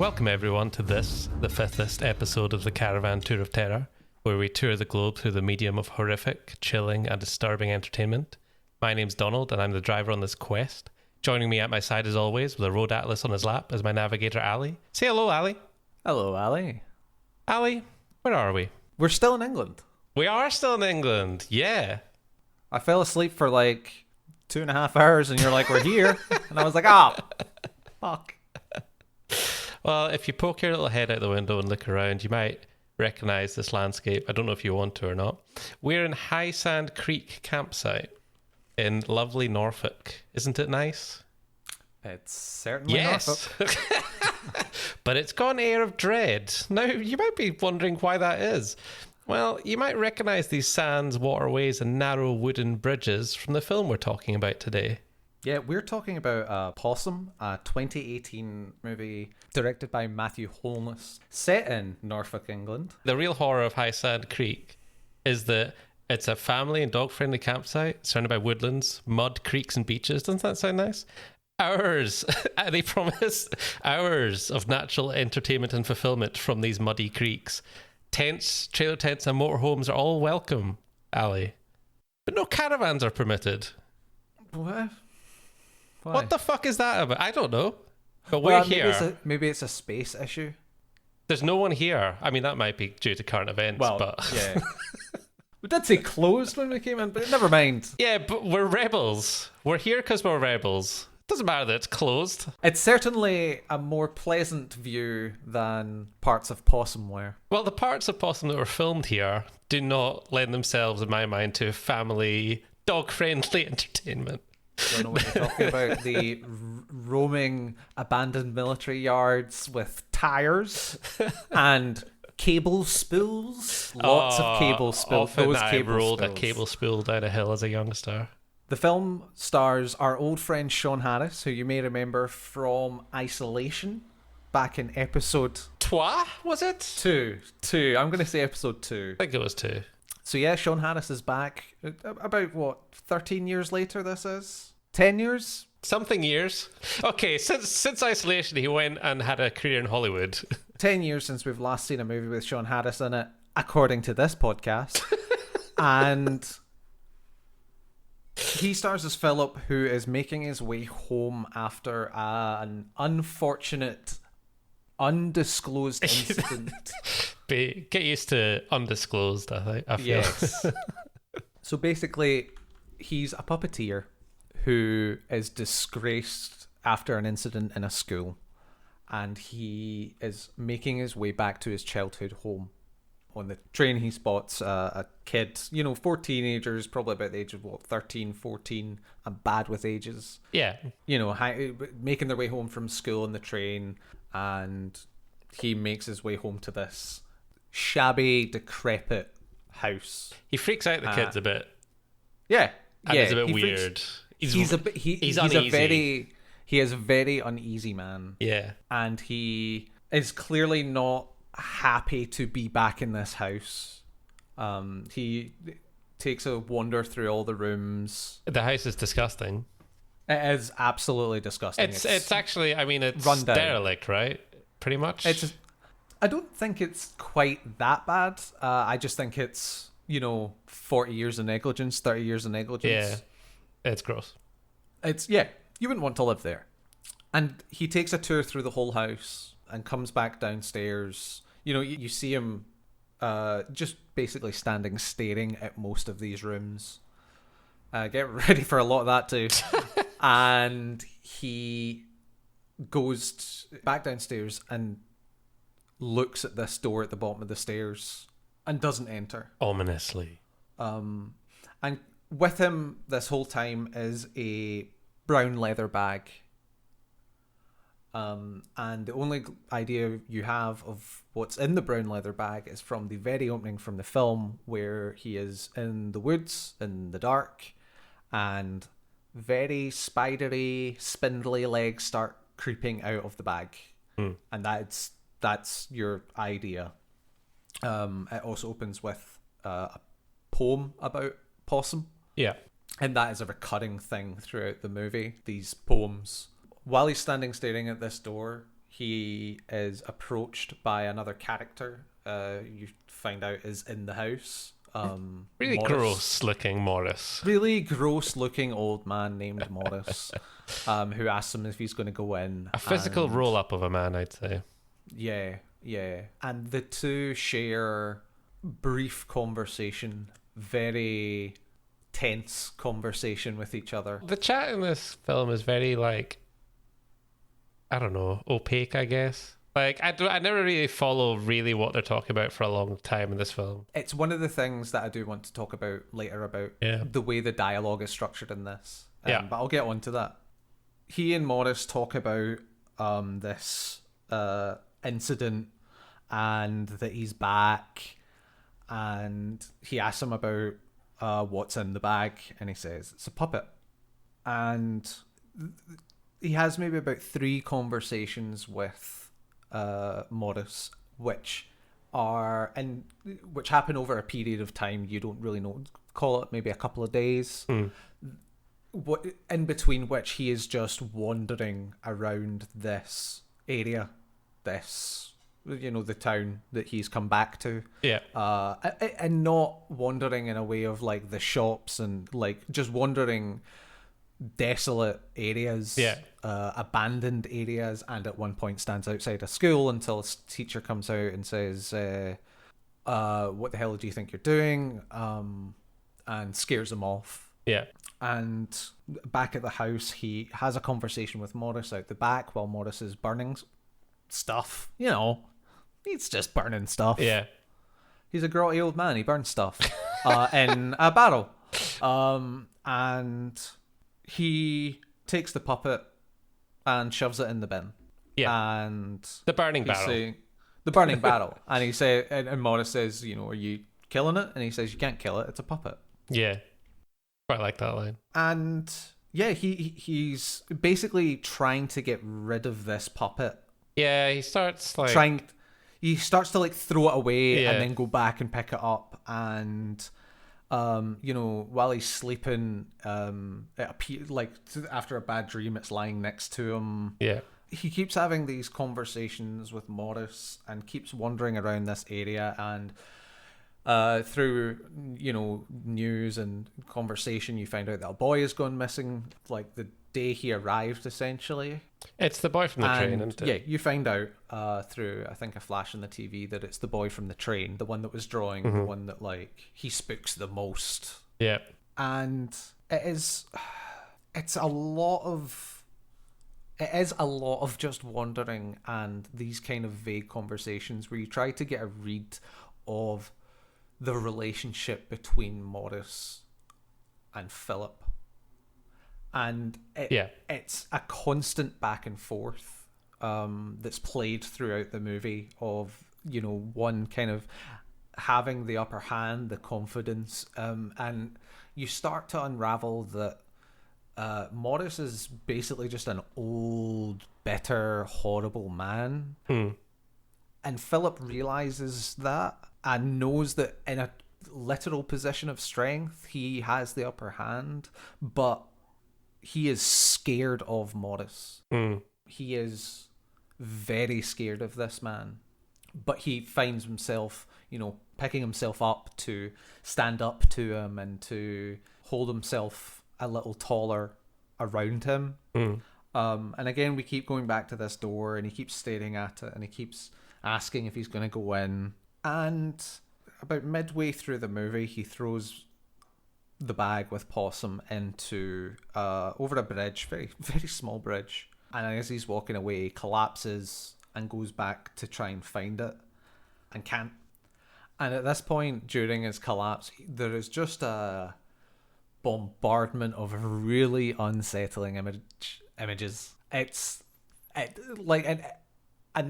Welcome everyone to this, the fifthest episode of the Caravan Tour of Terror, where we tour the globe through the medium of horrific, chilling and disturbing entertainment. My name's Donald and I'm the driver on this quest. Joining me at my side as always, with a road atlas on his lap, is my navigator Ali. Say hello, Ali. Hello, Ali. Ali, where are we? We're still in England. We are still in England, yeah. I fell asleep for like 2.5 hours and you're like, we're here. And I was like, fuck. Well, if you poke your little head out the window and look around, you might recognise this landscape. I don't know if you want to or not. We're in High Sand Creek campsite in lovely Norfolk. Isn't it nice? It's certainly Norfolk. But it's got an air of dread. Now, you might be wondering why that is. Well, you might recognise these sands, waterways and narrow wooden bridges from the film we're talking about today. Yeah, we're talking about Possum, a 2018 movie directed by Matthew Holness, set in Norfolk, England. The real horror of High Sand Creek is that it's a family and dog-friendly campsite surrounded by woodlands, mud, creeks and beaches. Doesn't that sound nice? Hours, they promise hours of natural entertainment and fulfillment from these muddy creeks. Tents, trailer tents and motorhomes are all welcome, Ali. But no caravans are permitted. What? Why? What the fuck is that about? I don't know. But we're here. Maybe it's a space issue. There's no one here. I mean, that might be due to current events, but... yeah. We did say closed when we came in, but never mind. Yeah, but we're rebels. We're here because we're rebels. Doesn't matter that it's closed. It's certainly a more pleasant view than parts of Possum were. Well, the parts of Possum that were filmed here do not lend themselves, in my mind, to family, dog-friendly entertainment. Don't know what you're talking about. The roaming abandoned military yards with tires and cable spools. Lots of cable spools. Often I rolled a cable spool down a hill as a youngster. The film stars our old friend Sean Harris, who you may remember from Isolation back in episode... Trois, was it? Two. I'm going to say episode 2. I think it was 2. So yeah, Sean Harris is back. About, 13 years later this is? 10 years? Something years. Okay, since Isolation, he went and had a career in Hollywood. 10 years since we've last seen a movie with Sean Harris in it, according to this podcast. And he stars as Philip, who is making his way home after an unfortunate, undisclosed incident. Get used to undisclosed, I feel. Yes. So basically, he's a puppeteer who is disgraced after an incident in a school, and he is making his way back to his childhood home. On the train, he spots a kid, 4 teenagers, probably about the age of 13, 14, and bad with ages. Yeah. Making their way home from school on the train, and he makes his way home to this shabby, decrepit house. He freaks out the kids a bit. Yeah. And it's a bit weird. He's uneasy. He is a very uneasy man. Yeah. And he is clearly not happy to be back in this house. He takes a wander through all the rooms. The house is disgusting. It is absolutely disgusting. It's actually, it's rundown. derelict, right? Pretty much. I don't think it's quite that bad. I just think it's 40 years of negligence, 30 years of negligence. Yeah. It's gross. You wouldn't want to live there. And he takes a tour through the whole house and comes back downstairs. You see him just basically standing staring at most of these rooms. Get ready for a lot of that too. And he goes back downstairs and looks at this door at the bottom of the stairs and doesn't enter. Ominously. And with him this whole time is a brown leather bag. And the only idea you have of what's in the brown leather bag is from the very opening from the film, where he is in the woods in the dark and very spidery, spindly legs start creeping out of the bag. And that's your idea. It also opens with a poem about Possum. Yeah. And that is a recurring thing throughout the movie, these poems. While he's standing staring at this door, he is approached by another character. You find out is in the house. Really Morris. gross looking Morris. Really gross looking old man named Morris, who asks him if he's going to go in. A physical and- roll up of a man, I'd say. Yeah, yeah. And the two share brief conversation, very tense conversation with each other. The chat in this film is very, like, I don't know, opaque, I guess. Like, I never really follow really what they're talking about for a long time in this film. It's one of the things that I do want to talk about later about the way the dialogue is structured in this. Yeah. But I'll get on to that. He and Morris talk about this incident and that he's back, and he asks him about what's in the bag, and he says it's a puppet. And he has maybe about 3 conversations with Morris, which happen over a period of time you don't really know. Call it maybe a couple of days. What in between which he is just wandering around this area, the town that he's come back to. Yeah. And not wandering in a way of like the shops and like just wandering desolate areas, abandoned areas, and at one point stands outside a school until a teacher comes out and says, what the hell do you think you're doing? And scares him off. Yeah. And back at the house, he has a conversation with Morris out the back while Morris is burning stuff. He's just burning stuff. Yeah. He's a grotty old man. He burns stuff in a barrel. And he takes the puppet and shoves it in the bin. Yeah. And the burning barrel. The burning barrel. And he say, and Morris says, are you killing it? And he says, you can't kill it. It's a puppet. Yeah. Quite like that line. And yeah, he's basically trying to get rid of this puppet. Yeah, he starts like he starts to like throw it away and then go back and pick it up, and while he's sleeping, like after a bad dream, it's lying next to him. Yeah. He keeps having these conversations with Morris and keeps wandering around this area, and through news and conversation, you find out that a boy has gone missing like the day he arrived, essentially. It's the boy from the train, isn't it? Yeah, you find out through, I think, a flash on the TV that it's the boy from the train, the one that was drawing, the one that like he spooks the most. Yeah. And it's a lot of just wandering and these kind of vague conversations where you try to get a read of the relationship between Morris and Philip. And it's a constant back and forth that's played throughout the movie of, one kind of having the upper hand, the confidence, and you start to unravel that Morris is basically just an old, bitter, horrible man. And Philip realizes that and knows that in a literal position of strength, he has the upper hand, but he is scared of Morris. He is very scared of this man, but he finds himself, picking himself up to stand up to him and to hold himself a little taller around him. And again, we keep going back to this door, and he keeps staring at it, and he keeps asking if he's going to go in. And about midway through the movie, he throws the bag with Possum into over a bridge, very, very small bridge. And as he's walking away, he collapses and goes back to try and find it and can't. And at this point, during his collapse, there is just a bombardment of really unsettling images. And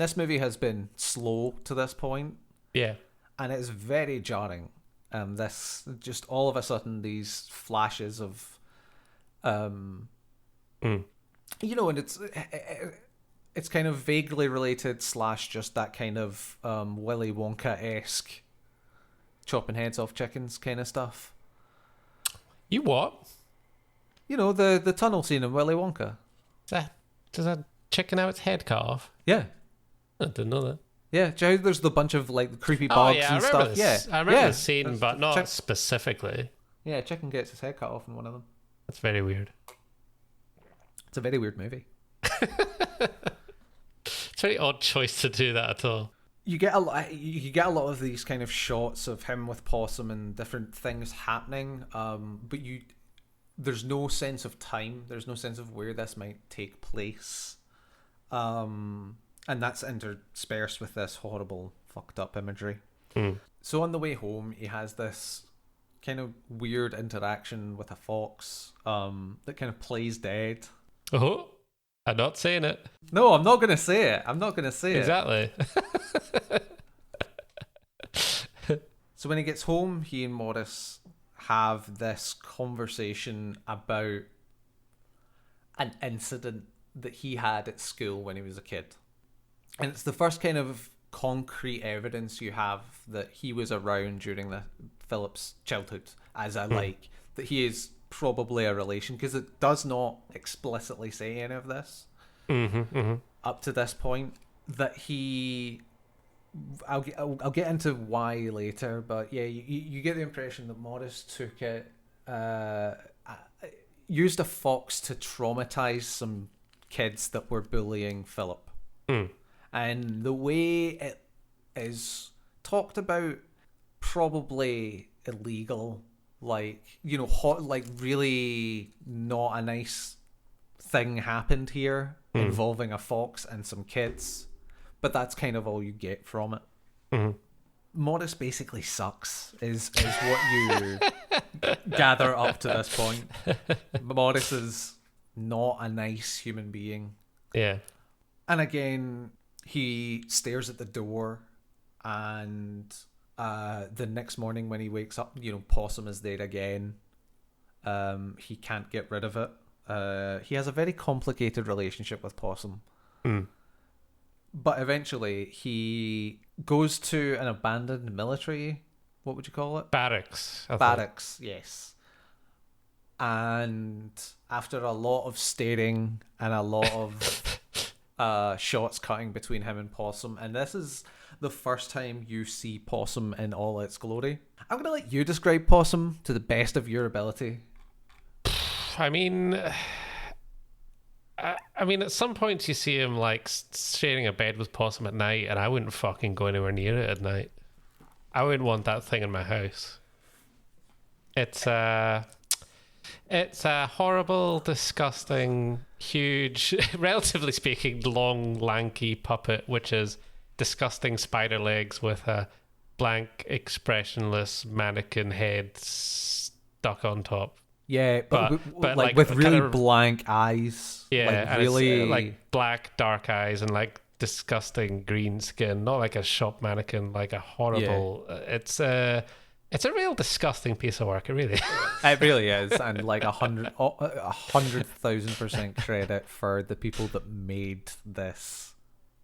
this movie has been slow to this point. Yeah. And it's very jarring. This just all of a sudden these flashes of, and it's kind of vaguely related / just that kind of Willy Wonka-esque chopping heads off chickens kind of stuff. You what? The tunnel scene in Willy Wonka. Does a chicken have its head cut off? Yeah. I didn't know that. Yeah, do you know how there's the bunch of like creepy Oh bugs yeah, and stuff? I remember the scene, but not specifically. Yeah, chicken gets his head cut off in one of them. That's very weird. It's a very weird movie. It's a very odd choice to do that at all. You get a lot of these kind of shots of him with Possum and different things happening, but there's no sense of time. There's no sense of where this might take place, and that's interspersed with this horrible, fucked up imagery. So on the way home, he has this kind of weird interaction with a fox that kind of plays dead. Oh, I'm not saying it. No, I'm not going to say it. I'm not going to say exactly. it. So when he gets home, he and Morris have this conversation about an incident that he had at school when he was a kid. And it's the first kind of concrete evidence you have that he was around during Philip's childhood as a that he is probably a relation, because it does not explicitly say any of this up to this point. That I'll get into why later, but yeah, you get the impression that Morris took it, used a fox to traumatize some kids that were bullying Philip. And the way it is talked about, probably illegal, like, you know, like really not a nice thing happened here involving a fox and some kids, but that's kind of all you get from it. Morris basically sucks is what you gather up to this point. Morris is not a nice human being. Yeah. And again, he stares at the door, and the next morning when he wakes up, you know, Possum is there again. He can't get rid of it. He has a very complicated relationship with Possum. But eventually he goes to an abandoned military, what would you call it? Barracks. Barracks, yes. And after a lot of staring and a lot of shots cutting between him and Possum, and this is the first time you see Possum in all its glory. I'm going to let you describe Possum to the best of your ability. I mean, at some points you see him like sharing a bed with Possum at night, and I wouldn't fucking go anywhere near it at night. I wouldn't want that thing in my house. It's a horrible, disgusting, huge, relatively speaking, long, lanky puppet, which is disgusting spider legs with a blank, expressionless mannequin head stuck on top. Yeah, but like with really kind of blank eyes. Yeah, like really like black, dark eyes and like disgusting green skin. Not like a shop mannequin, like a horrible. Yeah. It's a real disgusting piece of work. It really is. It really is, and like 100,000% credit for the people that made this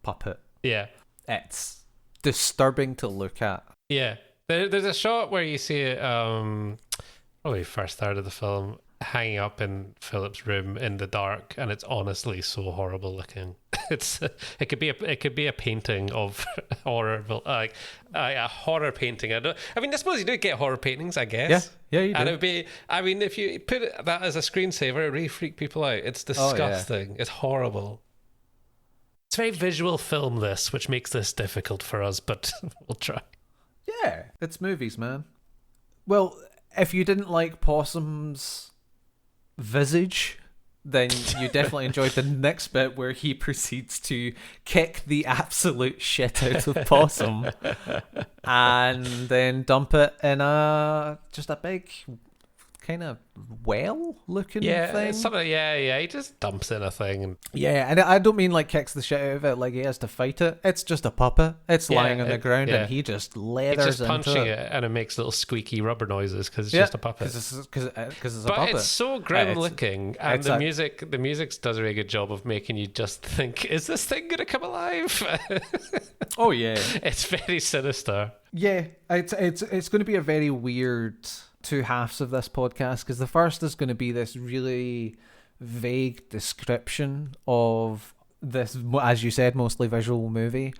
puppet. Yeah, it's disturbing to look at. Yeah, there's a shot where you see it. Probably first start of the film, hanging up in Philip's room in the dark, and it's honestly so horrible looking. It could be a painting of horror, like a horror painting. I suppose you do get horror paintings, I guess. Yeah, you do. And it would be, if you put that as a screensaver, it really freak people out. It's disgusting. It's horrible. It's a very visual film, this, which makes this difficult for us, but we'll try. Yeah, it's movies, man. Well, if you didn't like Possum's visage, then you definitely enjoyed the next bit where he proceeds to kick the absolute shit out of Possum and then dump it in just a big kind of well-looking thing. He just dumps in a thing. And and I don't mean like kicks the shit out of it like he has to fight it. It's just a puppet. It's lying on the ground and he just leathers into it. He's just punching it and it makes little squeaky rubber noises because it's just a puppet. Because it's a but puppet. It's so grim looking, and the music does a really good job of making you just think, is this thing going to come alive? Oh yeah. It's very sinister. Yeah, it's going to be a very weird two halves of this podcast, because the first is going to be this really vague description of this, as you said, mostly visual movie.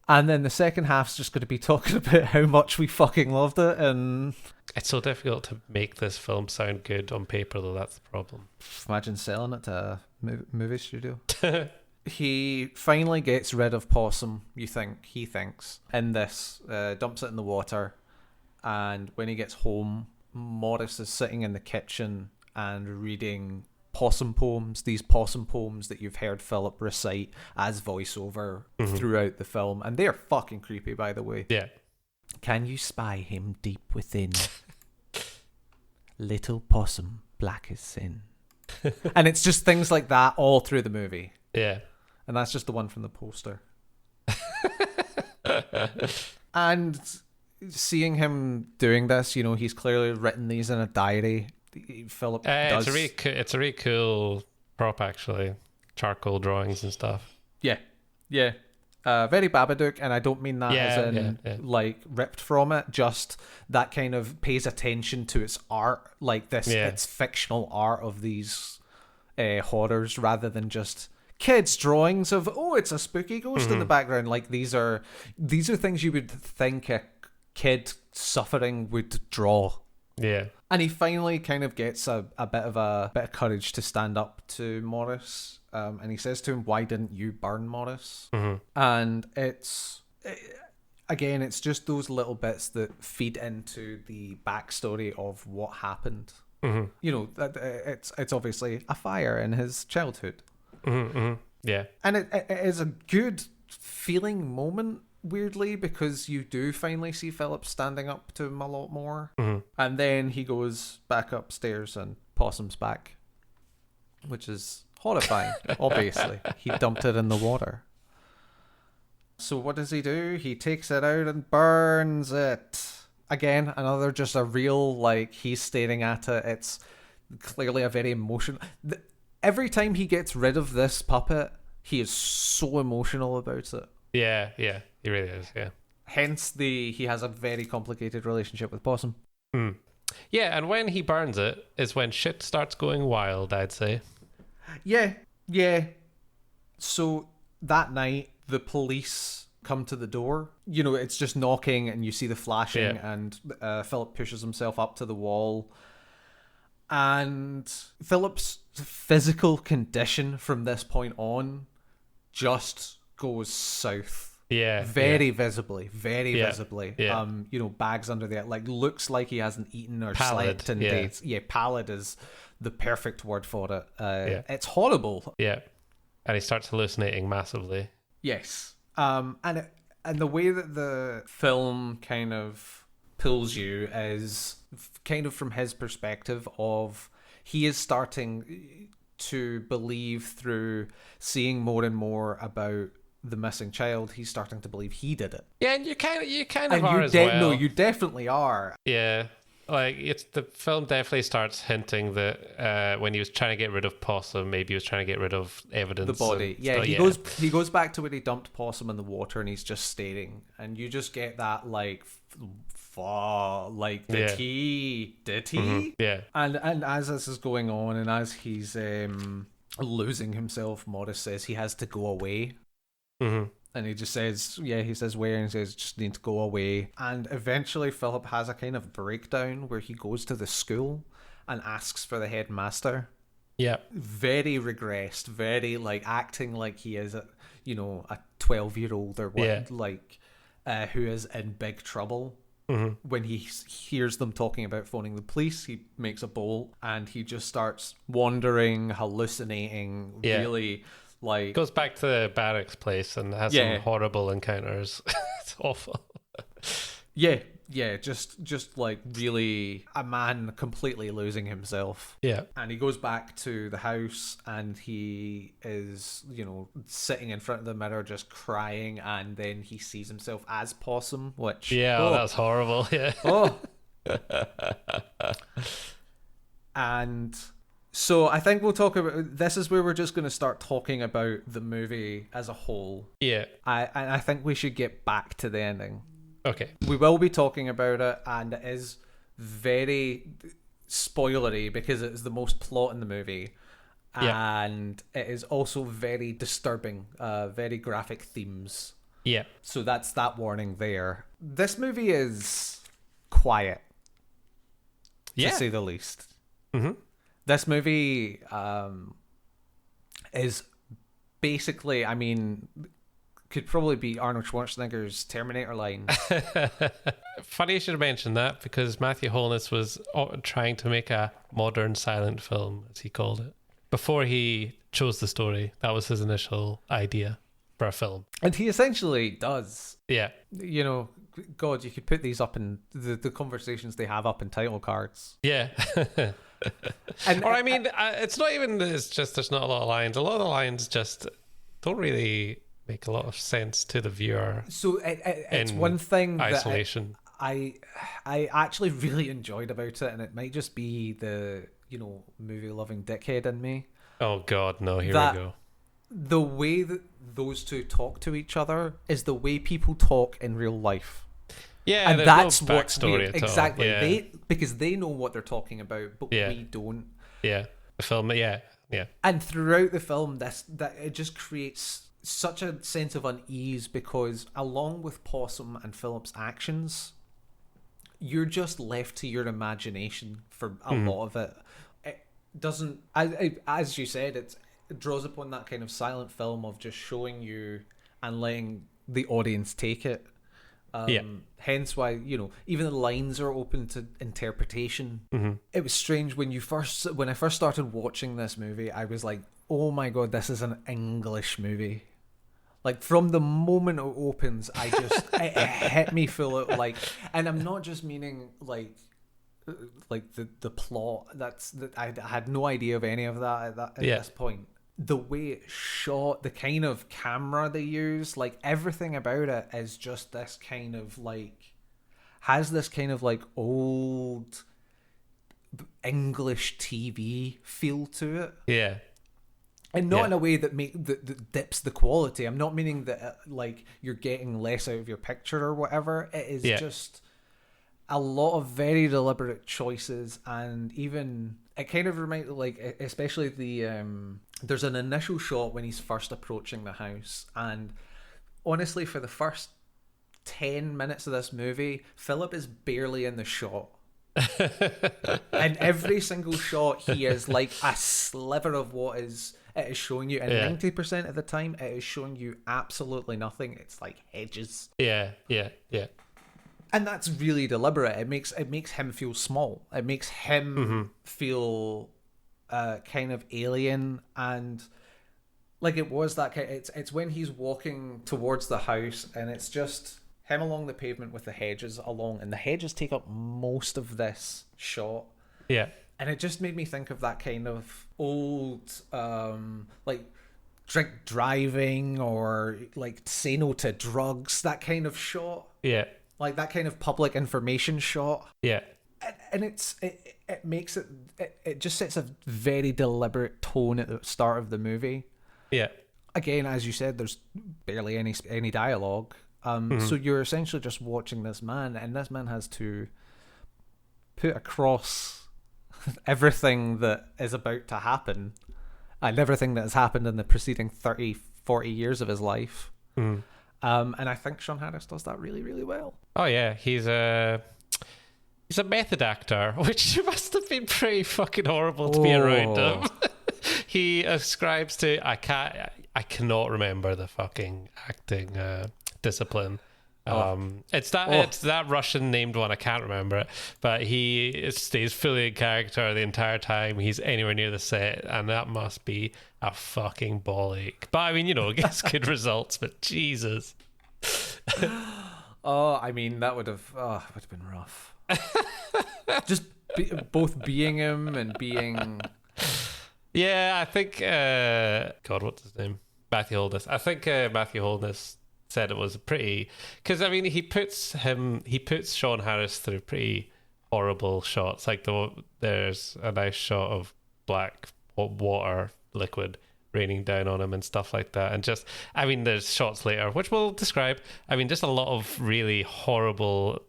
And then the second half's just going to be talking about how much we fucking loved it. And It's so difficult to make this film sound good on paper, though. That's the problem. imagine selling it to a movie studio. He finally gets rid of Possum, he thinks, in this, dumps it in the water. And when he gets home, Morris is sitting in the kitchen and reading possum poems, these possum poems that you've heard Philip recite as voiceover throughout the film. And they're fucking creepy, by the way. Yeah. Can you spy him deep within? Little possum, black as sin. And it's just things like that all through the movie. Yeah. And that's just the one from the poster. And seeing him doing this, he's clearly written these in a diary. Philip does. It's a really cool prop, actually. Charcoal drawings and stuff. Yeah. Very Babadook, and I don't mean that as in like ripped from it, just that kind of pays attention to its art, like this, its fictional art of these horrors, rather than just kids' drawings of, it's a spooky ghost in the background. Like these are things you would think a kid suffering would draw. Yeah. And he finally kind of gets a bit of courage to stand up to Morris. And he says to him, "Why didn't you burn Morris?" And it's just those little bits that feed into the backstory of what happened. It's obviously a fire in his childhood. Yeah. And it is a good feeling moment, weirdly, because you do finally see Philip standing up to him a lot more. And then he goes back upstairs and Possum's back, which is horrifying. Obviously, he dumped it in the water. So what does he do? He takes it out and burns it. Again, another just a real, like, he's staring at it. It's clearly a very emotional... Every time he gets rid of this puppet, he is so emotional about it. Yeah, he really is, yeah. Hence he has a very complicated relationship with Possum. Yeah, and when he burns it is when shit starts going wild, I'd say. Yeah. So that night, the police come to the door. It's just knocking and you see the flashing, and Philip pushes himself up to the wall. And Philip's physical condition from this point on just goes south. Very visibly. Yeah. Bags under the, like, looks like he hasn't eaten or Pallid, slept in days. Yeah, pallid is the perfect word for it. It's horrible. Yeah. And he starts hallucinating massively. Yes. And the way that the film kind of pulls you is kind of from his perspective of he is starting to believe, through seeing more and more about the missing child, he's starting to believe he did it. Yeah, and you kind of are as well. No, you definitely are. Yeah. Like, the film definitely starts hinting that when he was trying to get rid of Possum, maybe he was trying to get rid of evidence. The body. Yeah, he goes back to where he dumped Possum in the water and he's just staring. And you just get that, like, did he? Yeah. And as this is going on, and as he's losing himself, Morris says he has to go away. And he just says, he says where, and he says just need to go away. And eventually Philip has a kind of breakdown where he goes to the school and asks for the headmaster. Yeah. Very regressed, very, like, acting like he is a 12-year-old or what, who is in big trouble. When he hears them talking about phoning the police, he makes a bolt and he just starts wandering, hallucinating, really... Like, goes back to the barracks place and has some horrible encounters. It's awful. Just like really a man completely losing himself. Yeah. And he goes back to the house and he is, sitting in front of the mirror just crying, and then he sees himself as Possum, which... that's horrible. Yeah. And... So I think we'll talk about... This is where we're just going to start talking about the movie as a whole. Yeah. I think we should get back to the ending. Okay. We will be talking about it, and it is very spoilery because it is the most plot in the movie. and it is also very disturbing, very graphic themes. Yeah. So that's that warning there. This movie is quiet, to say the least. Mm-hmm. This movie is basically, I mean, could probably be Arnold Schwarzenegger's Terminator line. Funny you should mention that, because Matthew Holness was trying to make a modern silent film, as he called it, before he chose the story. That was his initial idea for a film. And he essentially does. Yeah. You know, God, you could put these up in the conversations they have up in title cards. Yeah. Or I mean, it's not even, it's just there's not a lot of lines. A lot of the lines just don't really make a lot of sense to the viewer. So it's one thing isolation. That I actually really enjoyed about it, and it might just be the, you know, movie loving dickhead in me. Oh God, no! Here we go. The way that those two talk to each other is the way people talk in real life. Yeah, and that's no what's backstory at exactly. all. Yeah. Because they know what they're talking about, but we don't. Yeah, the film. Yeah. And throughout the film, that it just creates such a sense of unease, because along with Possum and Philip's actions, you're just left to your imagination for a lot of it. It doesn't, as you said, it draws upon that kind of silent film of just showing you and letting the audience take it. Hence why, you know, even the lines are open to interpretation. It was strange when I first started watching this movie, I was like, oh my God, this is an English movie. Like, from the moment it opens, I just it hit me full of, like, and I'm not just meaning like the plot. I had no idea of any of that at this point. The way it's shot, the kind of camera they use, like everything about it is just this kind of like, has this kind of like old English TV feel to it. Yeah. And not in a way that dips the quality. I'm not meaning that like you're getting less out of your picture or whatever. It is just a lot of very deliberate choices, and even it kind of reminds, like, especially the there's an initial shot when he's first approaching the house, and honestly, for the first 10 minutes of this movie, Philip is barely in the shot. And every single shot, he is like a sliver of what it is showing you, and 90% of the time it is showing you absolutely nothing. It's like hedges. Yeah. And that's really deliberate. It makes him feel small. It makes him feel kind of alien, and like it was that kind. It's when he's walking towards the house, and it's just him along the pavement with the hedges along, and the hedges take up most of this shot. Yeah. And it just made me think of that kind of old, like drink driving, or like say no to drugs, that kind of shot. Yeah. Like that kind of public information shot. Yeah. And it makes it just sets a very deliberate tone at the start of the movie. Yeah. Again, as you said, there's barely any dialogue. So you're essentially just watching this man, and this man has to put across everything that is about to happen, and everything that has happened in the preceding 30-40 years of his life. And I think Sean Harris does that really, really well. Oh yeah, he's a method actor, which must have been pretty fucking horrible to be around him. He ascribes to I cannot remember the fucking acting discipline. It's that Russian named one. I can't remember it, but he stays fully in character the entire time he's anywhere near the set, and that must be a fucking ball ache. But I mean, you know, it gets good results. But Jesus. I mean, that would have been rough. Just both being him and being. Yeah, I think. God, what's his name? Matthew Holness. I think Matthew Holness said it was pretty, because I mean he puts Sean Harris through pretty horrible shots. Like there's a nice shot of black water liquid raining down on him and stuff like that, and just I mean there's shots later which we'll describe. I mean just a lot of really horrible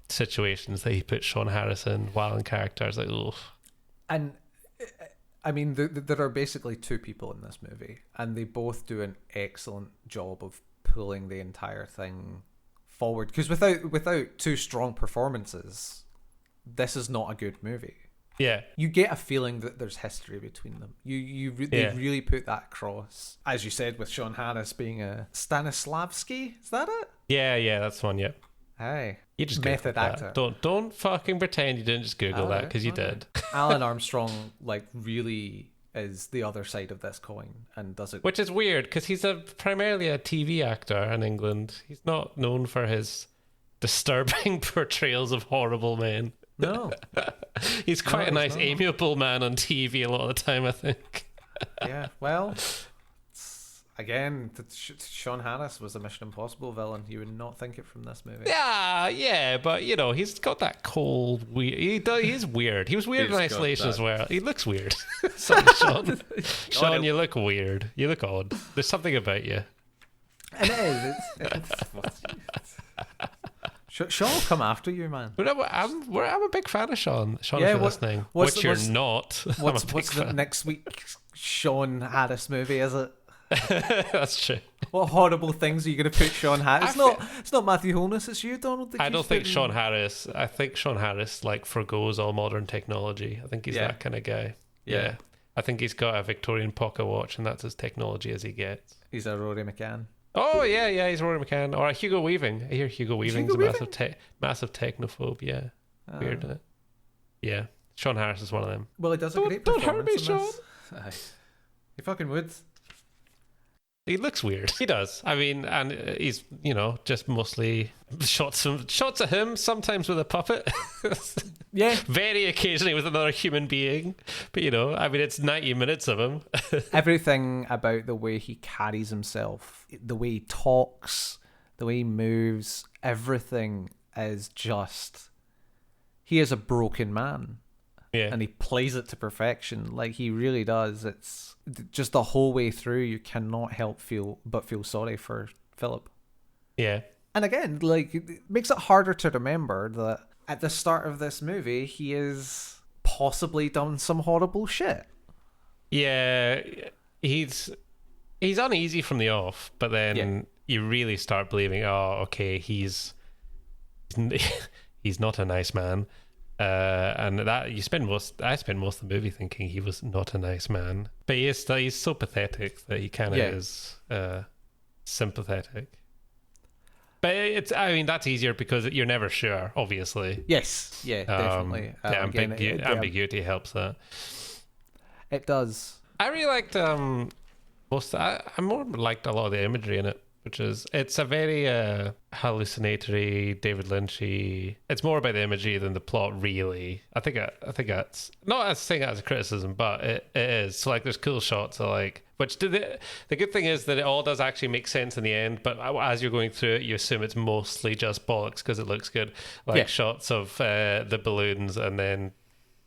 situations that he puts Sean Harris in while in character. It's like, ugh. And I mean, there are basically two people in this movie, and they both do an excellent job of pulling the entire thing forward. Because without two strong performances, this is not a good movie. Yeah. You get a feeling that there's history between them. They really put that across. As you said, with Sean Harris being a Stanislavski, is that it? Yeah, that's one, yeah. Hey. You just method actor. Don't fucking pretend you didn't just Google that, because you did. Alan Armstrong, like, really is the other side of this coin and does it. Which is weird, because he's primarily a TV actor in England. He's not known for his disturbing portrayals of horrible men. No. He's quite a nice, amiable man on TV a lot of the time, I think. Yeah, well, again, Sean Harris was a Mission Impossible villain. You would not think it from this movie. Yeah, but, you know, he's got that cold, weird... He's weird. He was weird in Isolation as well. He looks weird. Sorry, Sean. Sean, you look weird. You look odd. There's something about you. And it is. It's Sean will come after you, man. But I'm a big fan of Sean. Sean, yeah, if you're listening, which you're not. What's the next week's Sean Harris movie? Is it? That's true. What horrible things are you going to put Sean Harris? It's not Matthew Holness. It's you, Donald. I don't think Sean Harris. I think Sean Harris like forgoes all modern technology. I think he's that kind of guy. Yeah. I think he's got a Victorian pocket watch, and that's as technology as he gets. He's a Rory McCann. Oh yeah, he's Rory McCann or Hugo Weaving. I hear Hugo Weaving's a massive technophobe. Yeah, weird, isn't it? Yeah, Sean Harris is one of them. Well, he does a great performance. Don't hurt me, Sean. You fucking would. He looks weird. He does. I mean, and he's, you know, just mostly shots at him, sometimes with a puppet. Yeah. Very occasionally with another human being. But, you know, I mean, it's 90 minutes of him. Everything about the way he carries himself, the way he talks, the way he moves, everything is just... He is a broken man. Yeah. And he plays it to perfection. Like, he really does. It's just the whole way through, you cannot help feel sorry for Philip. Yeah. And again, like, it makes it harder to remember that at the start of this movie, he has possibly done some horrible shit. Yeah. He's uneasy from the off, but then you really start believing, oh, okay, he's not a nice man. And that I spend most of the movie thinking he was not a nice man, but he's so pathetic that he kind of is sympathetic. But I mean that's easier because you're never sure, obviously. Yes, yeah, definitely. The ambiguity helps that. It does. I really liked I more liked a lot of the imagery in it. It's a very hallucinatory, David Lynchy. It's more about the imagery than the plot, really. I think that's not saying that as a criticism, but it is. So like, there's cool shots of like, which the good thing is that it all does actually make sense in the end. But as you're going through it, you assume it's mostly just bollocks because it looks good. Like shots of the balloons and then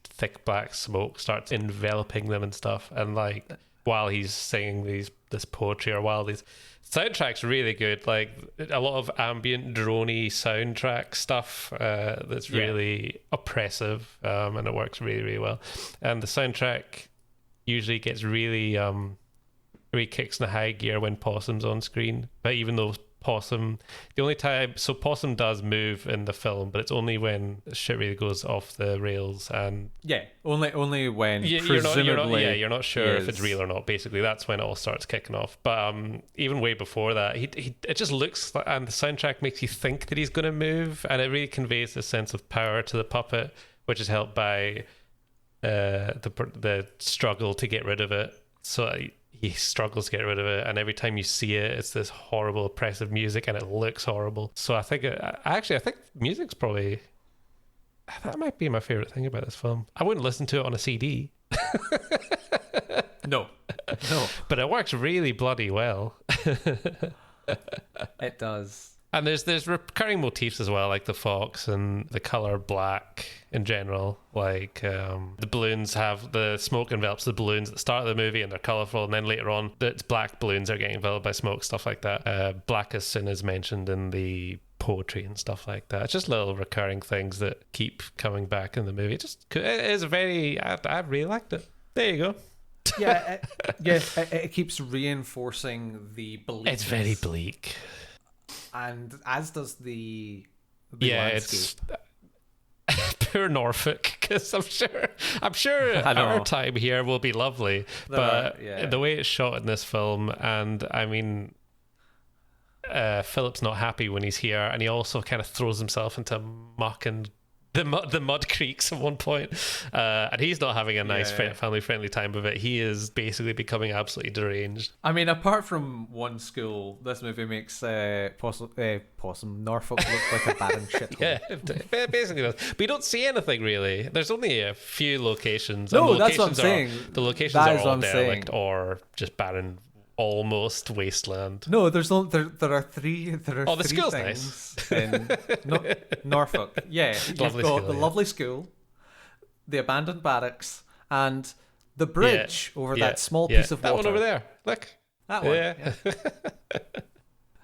thick black smoke starts enveloping them and stuff, and like while he's singing this poetry or while these. Soundtrack's really good, like a lot of ambient droney soundtrack stuff that's really oppressive, and it works really, really well. And the soundtrack usually gets really kicks in the high gear when Possum's on screen. But even though Possum does move in the film, but it's only when shit really goes off the rails, and only when you're not sure if it's real or not. Basically, that's when it all starts kicking off. But even way before that, it just looks like, and the soundtrack makes you think that he's going to move, and it really conveys this sense of power to the puppet, which is helped by the struggle to get rid of it. So he struggles to get rid of it, and every time you see it, it's this horrible oppressive music, and it looks horrible. So I think music's probably, that might be my favorite thing about this film. I wouldn't listen to it on a CD. No, but it works really bloody well. It does. And there's recurring motifs as well, like the fox and the color black in general. Like the balloons have the smoke envelops the balloons at the start of the movie, and they're colorful. And then later on, it's black balloons are getting enveloped by smoke, stuff like that. Black as sin is mentioned in the poetry and stuff like that. It's just little recurring things that keep coming back in the movie. It is I really liked it. There you go. It keeps reinforcing the bleakness. It's very bleak. And as does the landscape. It's poor Norfolk, because I'm sure our time here will be lovely, but the way it's shot in this film, and I mean, Philip's not happy when he's here, and he also kind of throws himself into muck and the mud creeks at one point, and he's not having a nice family-friendly time with it. He is basically becoming absolutely deranged. I mean, apart from one school, this movie makes Possum Norfolk look like a barren shithole. Yeah, it basically does. But you don't see anything really. There's only a few locations. No, that's what I'm saying. The locations are all derelict or just barren, almost wasteland. No, there are three. The three school's things nice. in Norfolk. Yeah, you've got the lovely school, the abandoned barracks, and the bridge over that small piece of water. That one over there. Look. That one. Yeah.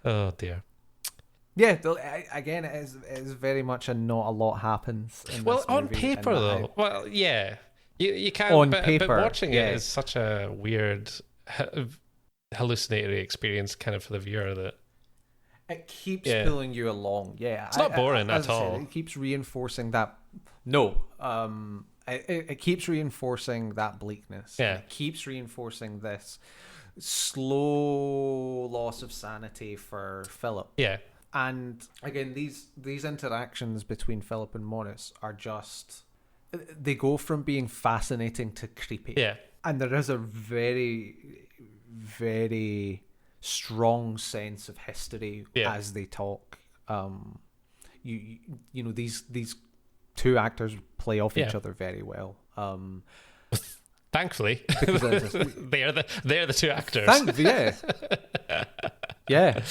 Oh dear. Yeah, again, it is very much not a lot happens in this on movie, paper though. Well, yeah. You can't. On paper, but watching it is such a weird, hallucinatory experience, kind of for the viewer, that it keeps pulling you along. Yeah, it's not boring at all. It keeps reinforcing that. No, it keeps reinforcing that bleakness. Yeah, it keeps reinforcing this slow loss of sanity for Philip. Yeah, and again, these interactions between Philip and Morris are just, they go from being fascinating to creepy. Yeah, and there is a very, very strong sense of history as they talk. You know, these two actors play off each other very well. Thankfully, they're the two actors. Yeah.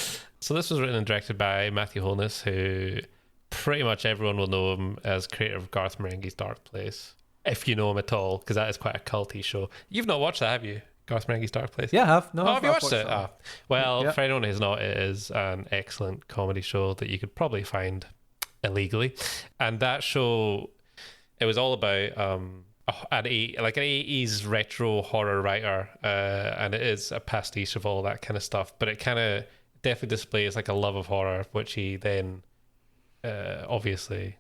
So this was written and directed by Matthew Holness, who pretty much everyone will know him as creator of Garth Marenghi's Dark Place, if you know him at all, because that is quite a culty show. You've not watched that, have you? Garth Marenghi's Dark Place? Yeah, I have. No, have you watched it? Well, for anyone who's not, it is an excellent comedy show that you could probably find illegally. And that show, it was all about an 80s retro horror writer, and it is a pastiche of all that kind of stuff, but it kind of definitely displays like a love of horror, which he then obviously,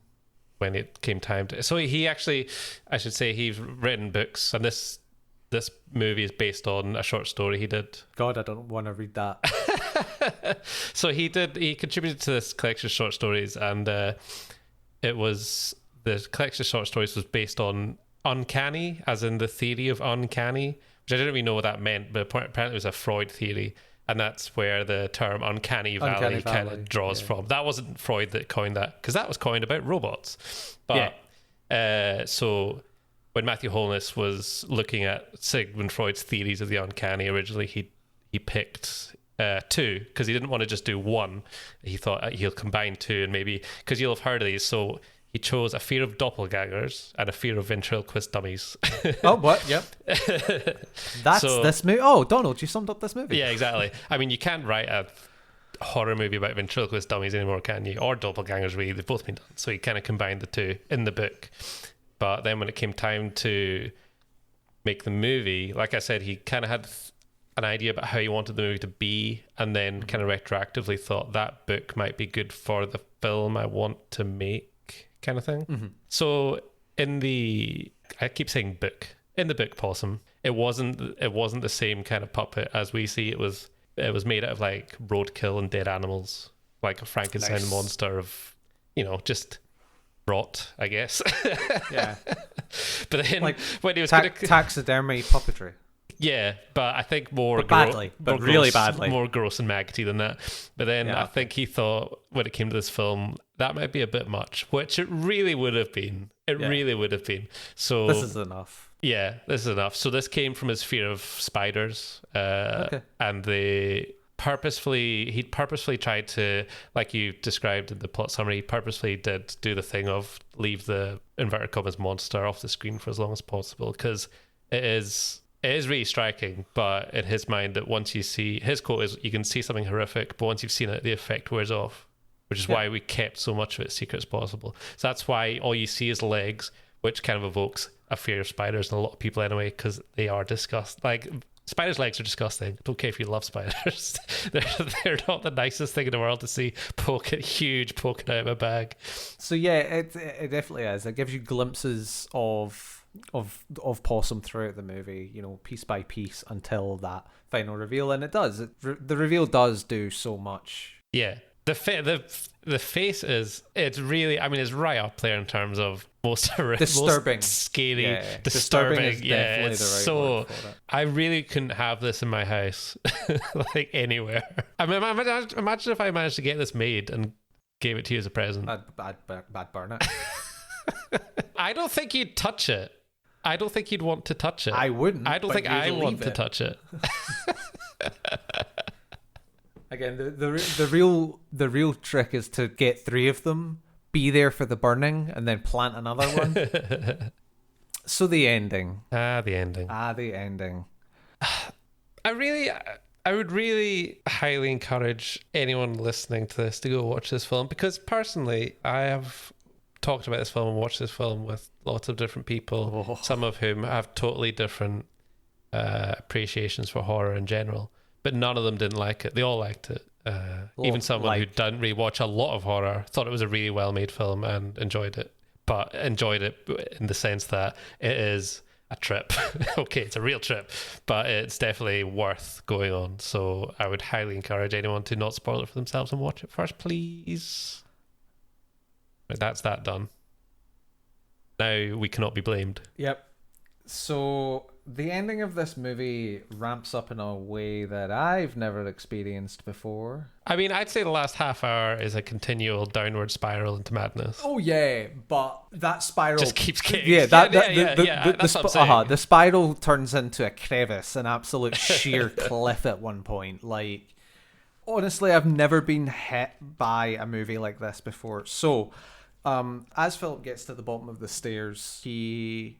when it came time to, so he actually, I should say, he's written books, and this movie is based on a short story he did. God, I don't want to read that. So he contributed to this collection of short stories, and the collection of short stories was based on uncanny, as in the theory of uncanny, which I didn't really know what that meant, but apparently it was a Freud theory, and that's where the term uncanny valley kind of draws from. That wasn't Freud that coined that, because that was coined about robots. But so when Matthew Holness was looking at Sigmund Freud's theories of the uncanny, originally he picked two, because he didn't want to just do one. He thought he'll combine two, and maybe, because you'll have heard of these, so he chose a fear of doppelgangers and a fear of ventriloquist dummies. Oh, what? Yep. That's this movie. Oh, Donald, you summed up this movie. Yeah, exactly. I mean, you can't write a horror movie about ventriloquist dummies anymore, can you? Or doppelgangers, really. They've both been done. So he kind of combined the two in the book. But then when it came time to make the movie, like I said, he kind of had an idea about how he wanted the movie to be, and then kind of retroactively thought that book might be good for the film I want to make, kind of thing. Mm-hmm. So I keep saying book. In the book Possum, it wasn't the same kind of puppet as we see. It was made out of like roadkill and dead animals, like a Frankenstein monster of, just rot, I guess. Yeah. But then like when he was taxidermy puppetry. Yeah, but I think more badly, but really badly, more gross and maggoty than that. But then I think he thought, when it came to this film, that might be a bit much, which it really would have been. Really would have been. So this is enough. Yeah, this is enough. So this came from his fear of spiders, and he purposefully tried to, like you described in the plot summary, he purposefully did do the thing of leave the inverted commas monster off the screen for as long as possible, because it is really striking, but in his mind, that once you see, his quote is, you can see something horrific, but once you've seen it, the effect wears off, which is why we kept so much of it secret as possible. So that's why all you see is legs, which kind of evokes a fear of spiders, and a lot of people anyway, because they are disgusting. Like, spiders' legs are disgusting. I don't care if you love spiders. they're not the nicest thing in the world to see poking out of a bag. So yeah, it definitely is. It gives you glimpses of Possum throughout the movie, you know, piece by piece until that final reveal, and it does. The reveal does do so much. Yeah. The face it's really, I mean, it's right up there in terms of most disturbing, most scary, yeah. Disturbing Is definitely it's the right so word for it. I really couldn't have this in my house, like anywhere. I mean, imagine if I managed to get this made and gave it to you as a present. Bad burn it. I don't think you'd touch it. I don't think you'd want to touch it. I wouldn't. I don't think I want to touch it. Again, the real trick is to get 3 of them, be there for the burning, and then plant another one. So the ending. The ending. The ending. I would really highly encourage anyone listening to this to go watch this film, because personally, I have talked about this film and watched this film with lots of different people, some of whom have totally different appreciations for horror in general. But none of them didn't like it. They all liked it. Even someone who doesn't really watch a lot of horror thought it was a really well-made film and enjoyed it. But enjoyed it in the sense that it is a trip. Okay, it's a real trip, but it's definitely worth going on. So I would highly encourage anyone to not spoil it for themselves and watch it first, please. Right, that's that done. Now we cannot be blamed. Yep. So the ending of this movie ramps up in a way that I've never experienced before. I mean, I'd say the last half hour is a continual downward spiral into madness. Oh yeah, but that spiral just keeps getting... Yeah, the spiral turns into a crevice, an absolute sheer cliff at one point. Like, honestly, I've never been hit by a movie like this before. So, as Philip gets to the bottom of the stairs, he...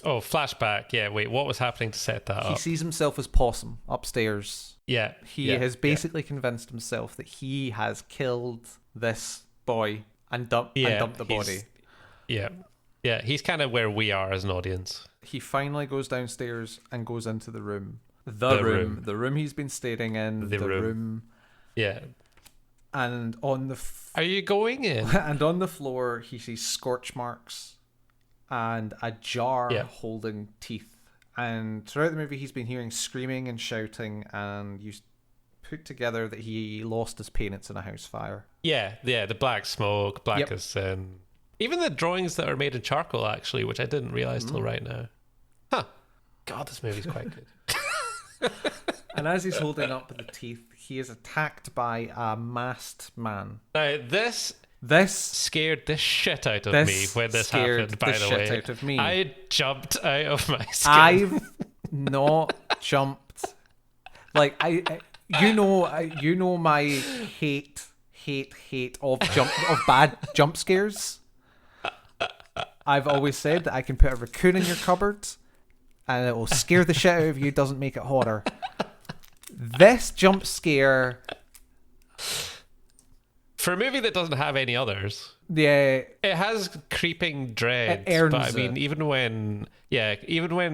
Oh, flashback. Yeah, wait, what was happening to set that up? He sees himself as Possum upstairs. Yeah. He has basically convinced himself that he has killed this boy and dumped the body. Yeah. Yeah, he's kind of where we are as an audience. He finally goes downstairs and goes into the room. The room he's been staying in. The room. Yeah. And on the... Are you going in? And on the floor, he sees scorch marks and a jar holding teeth. And throughout the movie, he's been hearing screaming and shouting, and you put together that he lost his parents in a house fire. Yeah, the black smoke, black as sin. Even the drawings that are made in charcoal, actually, which I didn't realize till right now. Huh. God, this movie's quite good. And as he's holding up the teeth, he is attacked by a masked man. Now, this scared the shit out of me when this happened, by the way. Out of me. I jumped out of my skin. I've not jumped. Like, you know my hate of bad jump scares. I've always said that I can put a raccoon in your cupboard and it will scare the shit out of you, doesn't make it horror. This jump scare... For a movie that doesn't have any others, it has creeping dread. But I mean, even when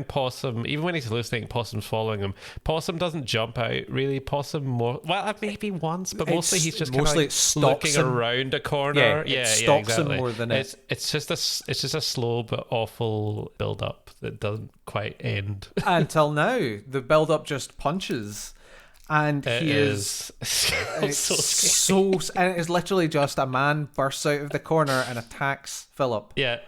Possum, even when he's hallucinating, Possum's following him. Possum doesn't jump out really. Possum maybe once, but mostly he's just kind of like looking around a corner. Yeah, stalks him more than it's just a slow but awful build up that doesn't quite end until now. The build up just punches. And it is so and it is literally just a man bursts out of the corner and attacks Philip. Yeah,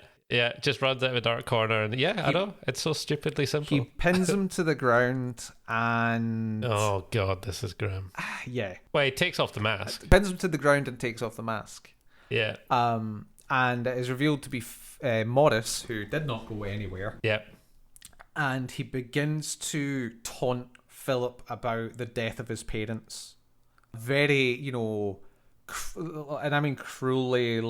just runs out of a dark corner and I know, it's so stupidly simple. He pins him to the ground and... Oh god, this is grim. Yeah. Well, he takes off the mask. Pins him to the ground and takes off the mask. Yeah. And it is revealed to be Morris, who did not go anywhere. Yeah. And he begins to taunt Philip about the death of his parents. Very, and I mean cruelly,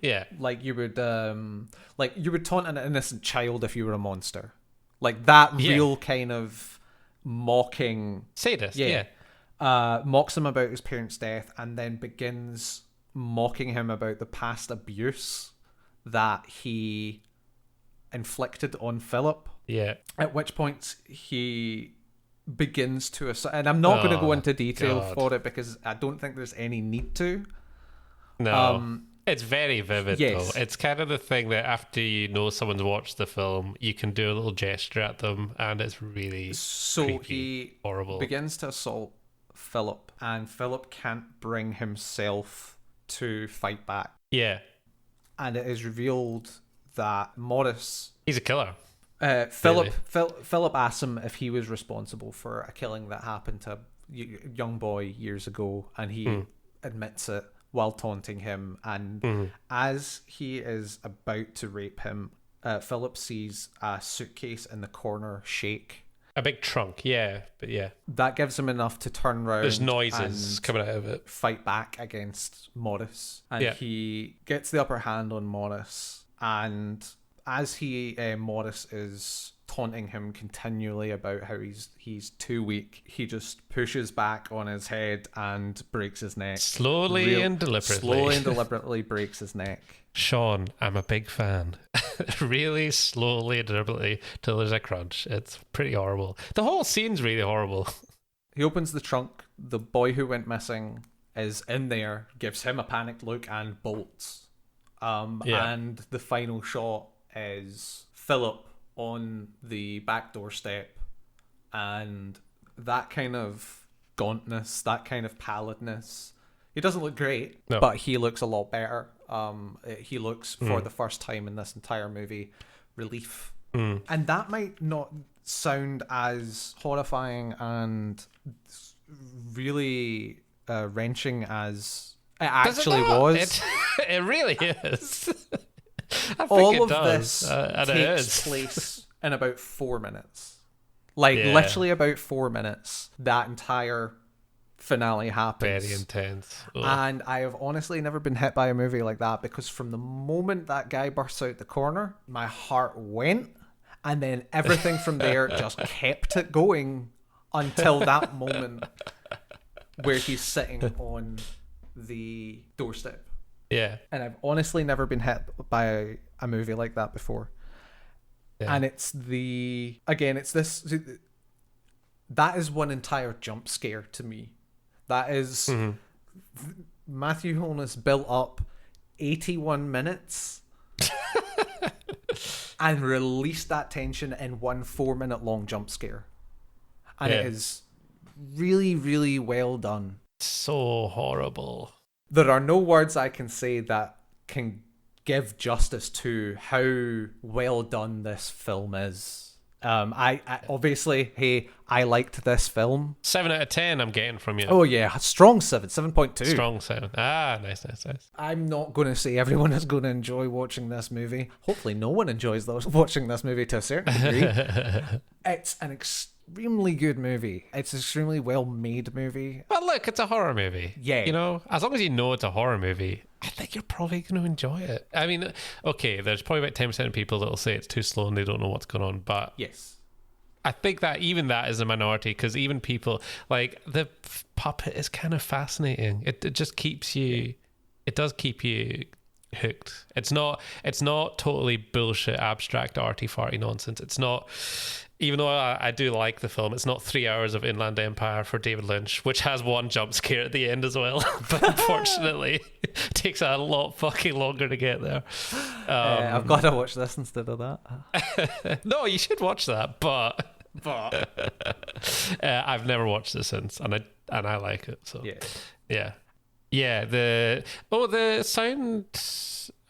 yeah. Like you would taunt an innocent child if you were a monster. Like that real kind of mocking sadist. Yeah. Mocks him about his parents' death and then begins mocking him about the past abuse that he inflicted on Philip. Yeah. At which point he begins to and I'm not going to go into detail for it because I don't think there's any need to. No. It's very vivid, yes. though. It's kind of the thing that after you know someone's watched the film, you can do a little gesture at them, and it's really creepy, horrible. Begins to assault Philip, and Philip can't bring himself to fight back. Yeah. And it is revealed that Morris... He's a killer. Philip asks him if he was responsible for a killing that happened to a young boy years ago, and he admits it while taunting him. And as he is about to rape him, Philip sees a suitcase in the corner shake. A big trunk, yeah, but yeah. That gives him enough to turn around. There's noises coming out of it. Fight back against Morris. And he gets the upper hand on Morris. And as Morris is taunting him continually about how he's too weak, he just pushes back on his head and breaks his neck. Slowly and deliberately breaks his neck. Sean, I'm a big fan. Really slowly and deliberately till there's a crunch. It's pretty horrible. The whole scene's really horrible. He opens the trunk. The boy who went missing is in there, gives him a panicked look and bolts. And the final shot is Philip on the back doorstep, and that kind of gauntness, that kind of pallidness. He doesn't look great, but he looks a lot better. He looks, for the first time in this entire movie, relief. And that might not sound as horrifying and really wrenching as it actually was. It really is. I think all it of does. this takes place in about 4 minutes. Literally about 4 minutes. That entire finale happens. Very intense. Ugh. And I have honestly never been hit by a movie like that, because from the moment that guy bursts out the corner, my heart went, and then everything from there just kept it going until that moment where he's sitting on the doorstep. Yeah. And I've honestly never been hit by a movie like that before. Yeah. And it's this, that is one entire jump scare to me. That is Matthew Holness built up 81 minutes and released that tension in one 4-minute long jump scare. And it is really, really well done. So horrible. There are no words I can say that can give justice to how well done this film is. I obviously, I liked this film. 7 out of 10 I'm getting from you. Oh yeah, strong 7.2. Strong 7. Nice. I'm not going to say everyone is going to enjoy watching this movie. Hopefully no one enjoys watching this movie to a certain degree. It's an extremely good movie. It's an extremely well-made movie. Well, look, it's a horror movie. Yeah. You know, as long as you know it's a horror movie, I think you're probably going to enjoy it. I mean, okay, there's probably about 10% of people that will say it's too slow and they don't know what's going on, but yes, I think that even that is a minority, because even people, like, the puppet is kind of fascinating. It just keeps you, it does keep you hooked. It's not totally bullshit, abstract, arty-farty nonsense. It's not... Even though I do like the film, it's not 3 hours of Inland Empire for David Lynch, which has one jump scare at the end as well. But unfortunately, it takes a lot fucking longer to get there. I've got to watch this instead of that. No, you should watch that, but I've never watched it since, and I like it. So yeah. The sound.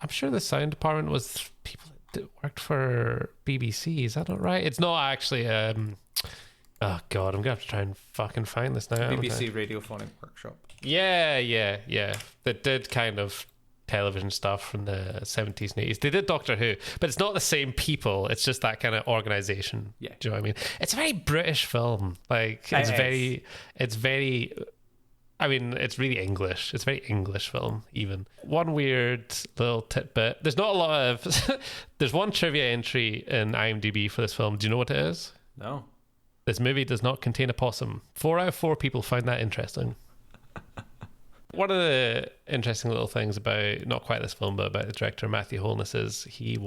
I'm sure the sound department was people that worked for BBC. Is that not right? It's not actually. Oh God, I'm gonna have to try and fucking find this now. BBC Radiophonic Workshop. Yeah. They did kind of television stuff from the 70s and 80s. They did Doctor Who, but it's not the same people. It's just that kind of organization. Yeah. Do you know what I mean? It's a very British film. Like, it's very. I mean, it's really English. It's a very English film, even. One weird little tidbit. There's not a lot of... There's one trivia entry in IMDb for this film. Do you know what it is? No. This movie does not contain a possum. 4 out of 4 people find that interesting. One of the interesting little things about, not quite this film, but about the director Matthew Holness is he's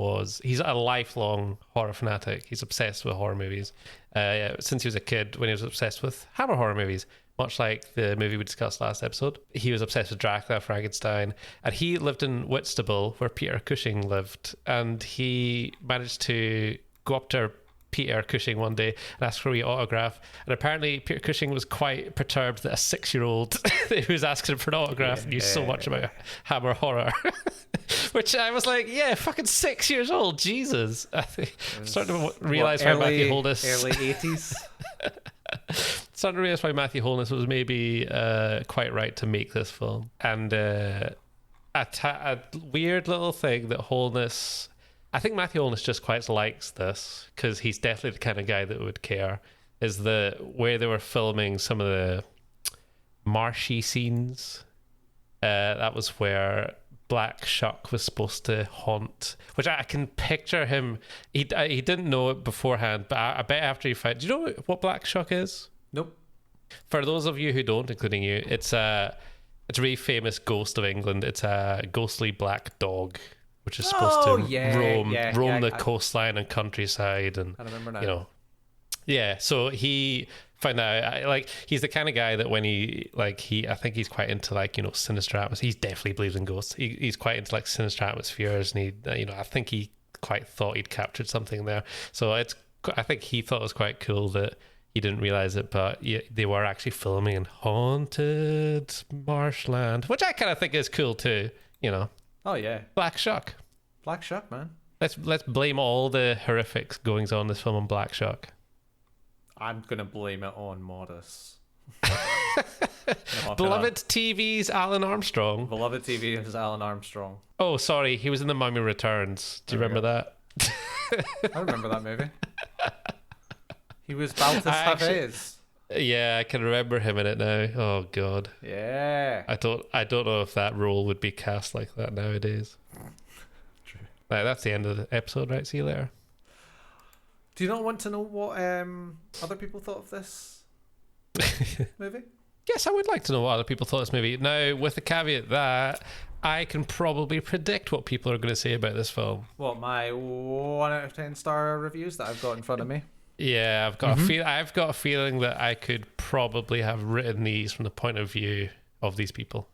a lifelong horror fanatic. He's obsessed with horror movies. Since he was a kid, when he was obsessed with Hammer horror movies, much like the movie we discussed last episode. He was obsessed with Dracula, Frankenstein, and he lived in Whitstable, where Peter Cushing lived, and he managed to go up to Peter Cushing one day and ask for a wee autograph, and apparently Peter Cushing was quite perturbed that a 6-year-old who was asking for an autograph knew so much about Hammer horror. Which I was like, yeah, fucking 6 years old, Jesus. I think I'm starting to realize why Matthew Holness early 80s. Starting to realize why Matthew Holness was maybe quite right to make this film. And a weird little thing that Holness, I think Matthew Holness just quite likes this, because he's definitely the kind of guy that would care, is the where they were filming some of the marshy scenes. That was where Black Shuck was supposed to haunt, which I can picture him. He didn't know it beforehand, but I bet after he found. Do you know what Black Shuck is? Nope. For those of you who don't, including you, it's a really famous ghost of England. It's a ghostly black dog, which is supposed to roam the coastline and countryside, and I remember now. You know, yeah. So he found out, like, he's the kind of guy that when I think he's quite into, like, you know, sinister atmospheres. He definitely believes in ghosts. He's quite into, like, sinister atmospheres, and I think he quite thought he'd captured something there. So I think he thought it was quite cool that he didn't realize it, but they were actually filming in haunted marshland, which I kind of think is cool too. You know. Oh yeah. Black Shuck, man. Let's blame all the horrific goings on in this film on Black Shuck. I'm gonna blame it on Morris. Beloved TV's Alan Armstrong. Beloved TV is Alan Armstrong. Oh, sorry, he was in The Mummy Returns. Do you remember that? I remember that movie. He was Balthus Havez. Yeah, I can remember him in it now. Oh God. Yeah. I don't know if that role would be cast like that nowadays. True. Right, that's the end of the episode, right? See you later. Do you not want to know what other people thought of this movie? Yes, I would like to know what other people thought of this movie. Now, with the caveat that I can probably predict what people are going to say about this film. What, my 1 out of 10 star reviews that I've got in front of me? Yeah, I've got a feeling that I could probably have written these from the point of view of these people.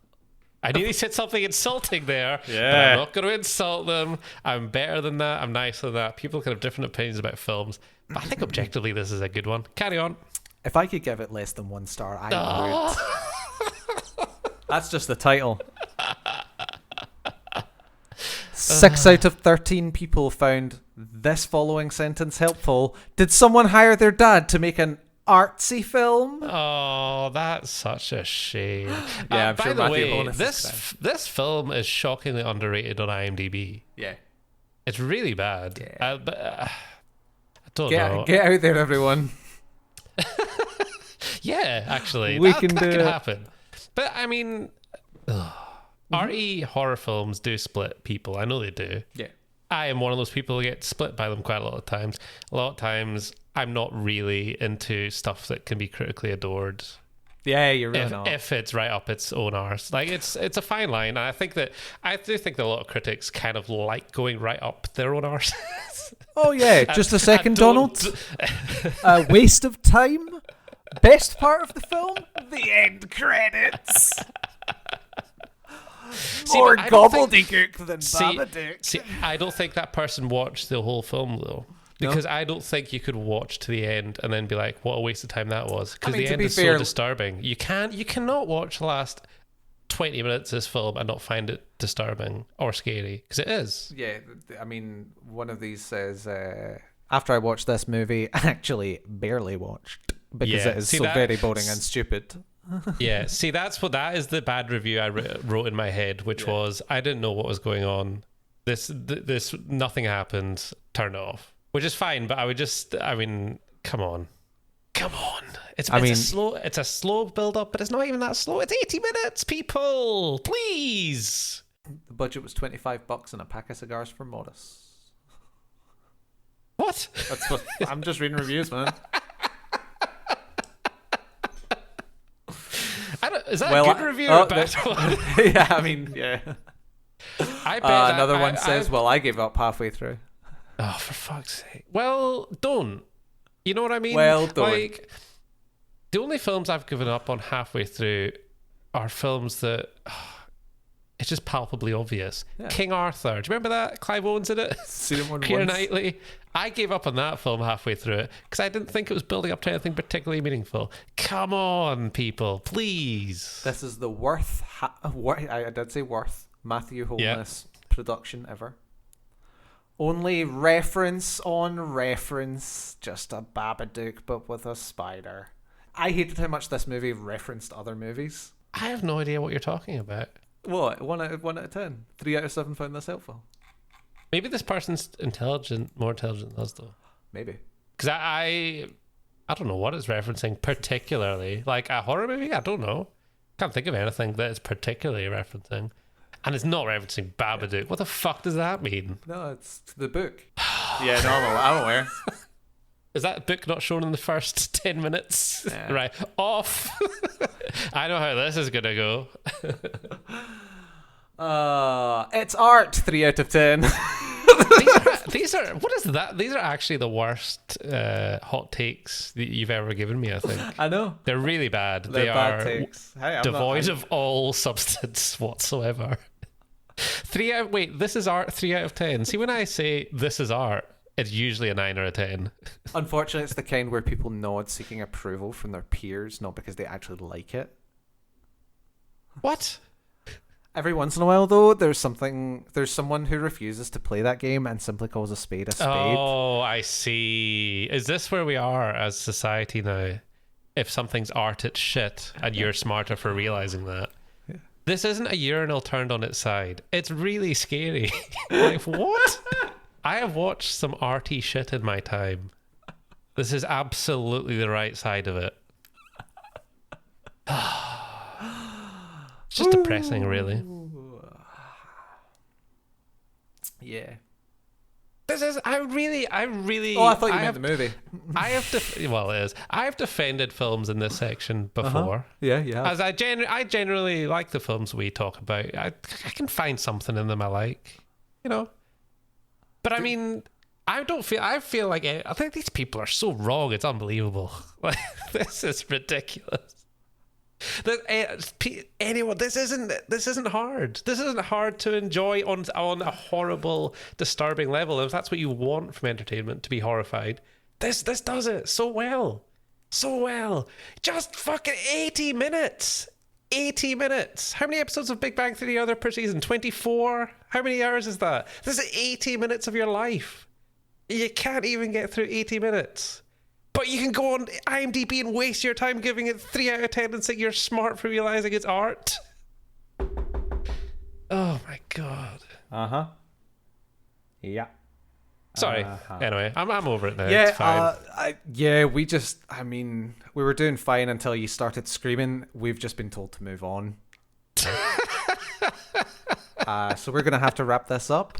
I nearly said something insulting there, but I'm not going to insult them. I'm better than that. I'm nicer than that. People can have different opinions about films, but I think objectively this is a good one. Carry on. If I could give it less than 1 star, I would. That's just the title. 6 out of 13 people found this following sentence helpful. Did someone hire their dad to make an artsy film? Oh, that's such a shame. Yeah, I'm by sure the Matthew way, Holness this film is shockingly underrated on IMDb. Yeah. It's really bad. Yeah. But I don't know. Get out there, everyone. Yeah, actually, We that can do can it. happen. But I mean, RE horror films do split people. I know they do. Yeah. I am one of those people who get split by them quite a lot of times. A lot of times, I'm not really into stuff that can be critically adored. Yeah, you're really not. If it's right up its own arse. Like, it's a fine line. And I do think that a lot of critics kind of like going right up their own arse. Oh yeah, just a second, Donald. A waste of time. Best part of the film, the end credits. More gobbledygook than Babadook. See, I don't think that person watched the whole film though. Because I don't think you could watch to the end and then be like, what a waste of time that was. Because the end is so disturbing. You cannot watch the last 20 minutes of this film and not find it disturbing or scary. Because it is. Yeah, I mean, one of these says, after I watched this movie, I actually barely watched. Because it is very boring and stupid. Yeah, see, that is the bad review I wrote in my head, which was, I didn't know what was going on. This nothing happened. Turn it off. Which is fine, but come on. It's a slow build up, but it's not even that slow. It's 80 minutes, people. Please. The budget was $25 and a pack of cigars for Morris. What? That's what I'm just reading reviews, man. Is that a good review or a bad one? Yeah, I mean, yeah. I bet another one says, "Well, I gave up halfway through." Oh, for fuck's sake! Well, don't. You know what I mean? Well, don't. Like, the only films I've given up on halfway through are films that it's just palpably obvious. Yeah. King Arthur. Do you remember that? Clive Owen's in it. Keira Knightley. I gave up on that film halfway through it because I didn't think it was building up to anything particularly meaningful. Come on, people, please. This is the I did say worth Matthew Holness production ever. Only reference on reference, just a Babadook but with a spider. I hated how much this movie referenced other movies. I have no idea what you're talking about. What? 1 out of 10? 3 out of 7 found this helpful. Maybe this person's more intelligent than us, though. Maybe. Because I don't know what it's referencing particularly. Like a horror movie? I don't know. Can't think of anything that it's particularly referencing. And it's not referencing Babadook. What the fuck does that mean? No, it's the book. Yeah, no, I'm aware. Is that book not shown in the first 10 minutes? Yeah. Right. Off. I know how this is going to go. It's art. 3 out of 10. these are what is that? These are actually the worst hot takes that you've ever given me, I think. I know. They're really bad. They're bad takes. Hey, devoid of all substance whatsoever. This is art. 3 out of 10. See, when I say this is art, it's usually a 9 or a 10. Unfortunately, it's the kind where people nod seeking approval from their peers, not because they actually like it. What? Every once in a while, though, there's someone who refuses to play that game and simply calls a spade a spade. Oh, I see. Is this where we are as society now? If something's art, it's shit, and you're smarter for realizing that. Yeah. This isn't a urinal turned on its side. It's really scary. Like, what? I have watched some arty shit in my time. This is absolutely the right side of it. It's just depressing, really. Yeah. This is. I really. Oh, I thought you meant the movie. Well, it is. I have defended films in this section before. Yeah, yeah. As I generally like the films we talk about. I can find something in them I like, you know. But I mean, I feel like I think these people are so wrong. It's unbelievable. Like, this is ridiculous. Anyone, this isn't hard. This isn't hard to enjoy on a horrible, disturbing level. If that's what you want from entertainment, to be horrified, this does it so well. Just fucking 80 minutes. 80 minutes. How many episodes of Big Bang Theory are there per season? 24? How many hours is that? This is 80 minutes of your life. You can't even get through 80 minutes. But you can go on IMDb and waste your time giving it 3 out of 10 and say you're smart for realizing it's art. Oh my god. Uh-huh. Yeah. Sorry. Anyway, I'm over it now. Yeah, it's fine. We were doing fine until you started screaming. We've just been told to move on. So we're going to have to wrap this up.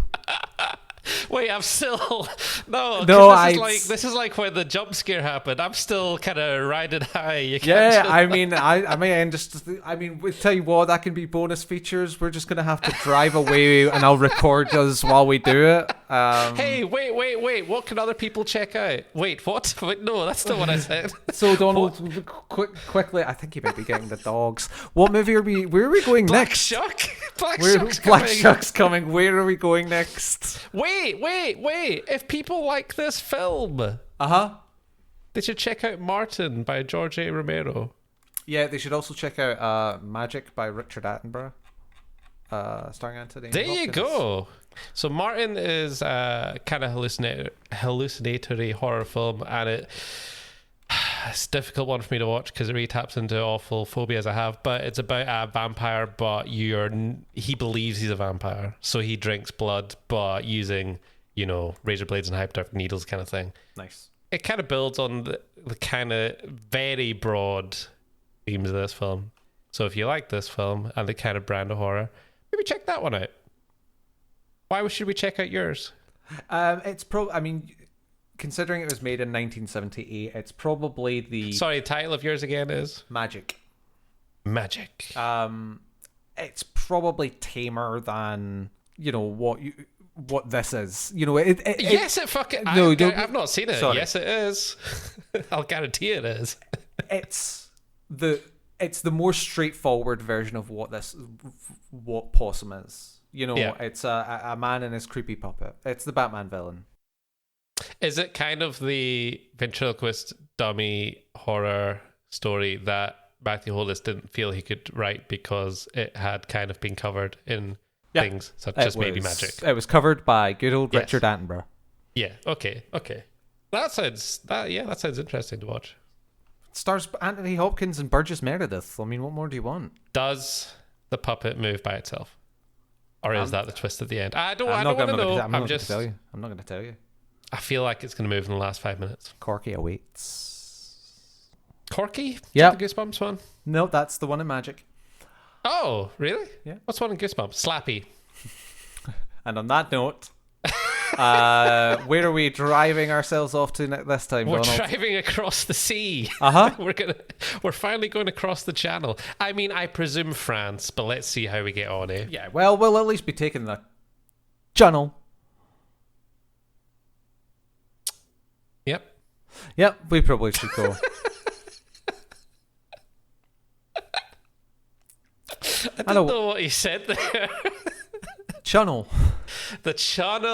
Wait, I'm still no. This is like when the jump scare happened. I'm still kind of riding high. We tell you what, that can be bonus features. We're just gonna have to drive away, and I'll record us while we do it. Hey, wait! What can other people check out? Wait, what? Wait, no, that's not what I said. So Donald, quickly, I think you might be getting the dogs. What movie are we? Where are we going next? Black Shuck's coming. Where are we going next? Wait! If people like this film, they should check out Martin by George A. Romero. Yeah, they should also check out Magic by Richard Attenborough, starring Anthony Hopkins. You go. So Martin is a kind of hallucinatory horror film, and it's a difficult one for me to watch because it really taps into awful phobias I have. But it's about a vampire, but he believes he's a vampire, so he drinks blood, but using razor blades and hypodermic needles, kind of thing. Nice. It kind of builds on the kind of very broad themes of this film. So if you like this film and the kind of brand of horror, maybe check that one out. Why should we check out yours? Considering it was made in 1978, it's probably the... Sorry, the title of yours again is? Magic. Magic. It's probably tamer than what this is. Yes, it fucking. No, I've not seen it. Sorry. Yes, it is. I'll guarantee it is. It's the more straightforward version of what Possum is. Yeah. It's a man and his creepy puppet. It's the Batman villain. Is it kind of the ventriloquist dummy horror story that Matthew Holness didn't feel he could write because it had kind of been covered in things such as maybe magic? It was covered by good old Yes. Richard Attenborough. Yeah. Okay. That sounds interesting to watch. It stars Anthony Hopkins and Burgess Meredith. I mean, what more do you want? Does the puppet move by itself, or is that the twist at the end? I don't want to know. I'm not going to tell you. I'm not going to tell you. I feel like it's going to move in the last 5 minutes. Corky awaits. Corky? Yeah. The Goosebumps one? No, that's the one in Magic. Oh, really? Yeah. What's one in Goosebumps? Slappy. And on that note, where are we driving ourselves off to this time, We're Donald? driving across the sea. Uh-huh. We're finally going across the channel. I mean, I presume France, but let's see how we get on, eh? Yeah, well, we'll at least be taking the channel. Yep, we probably should go. I don't know what he said there. Channel. The channel.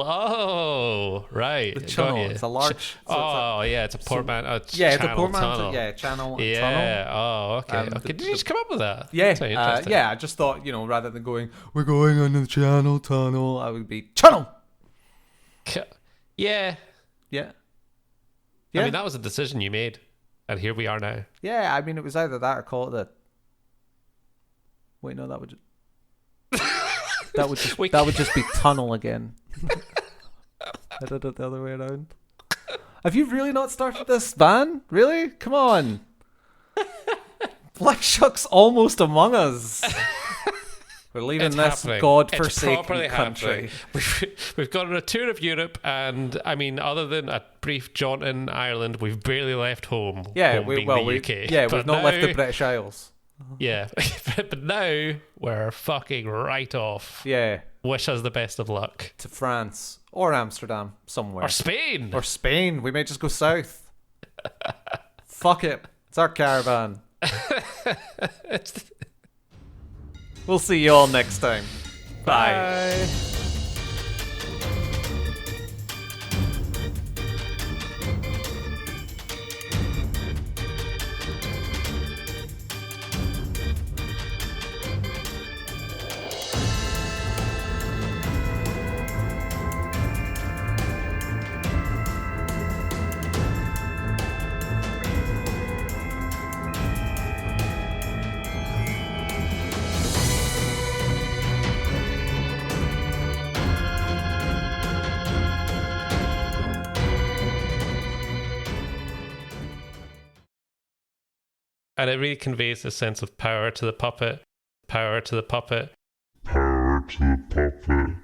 Oh, right. The channel. It's a large. It's a portmanteau. It's a portmanteau. Yeah, channel. Yeah. Tunnel. Oh, okay. Okay. Did you just come up with that? Yeah. That's very interesting. I just thought, rather than we're going on the channel tunnel, I would be channel. Yeah. Yeah. I mean, that was a decision you made, and here we are now. Yeah, I mean, it was either that or call it the. Wait, no, that would just be tunnel again. I did it the other way around. Have you really not started this, Van? Really? Come on. Black Shuck's almost among us. We're leaving It's this happening. godforsaken country. We've gone on a tour of Europe, and I mean, other than a brief jaunt in Ireland, we've barely left home. Yeah, home being the UK. we've not left the British Isles. Yeah, but now we're fucking right off. Yeah, Wish us the best of luck. to France or Amsterdam, somewhere. Or Spain. Or Spain. We may just go south. Fuck it. It's our caravan. We'll see you all next time. Bye. And it really conveys a sense of power to the puppet. Power to the puppet. Power to the puppet.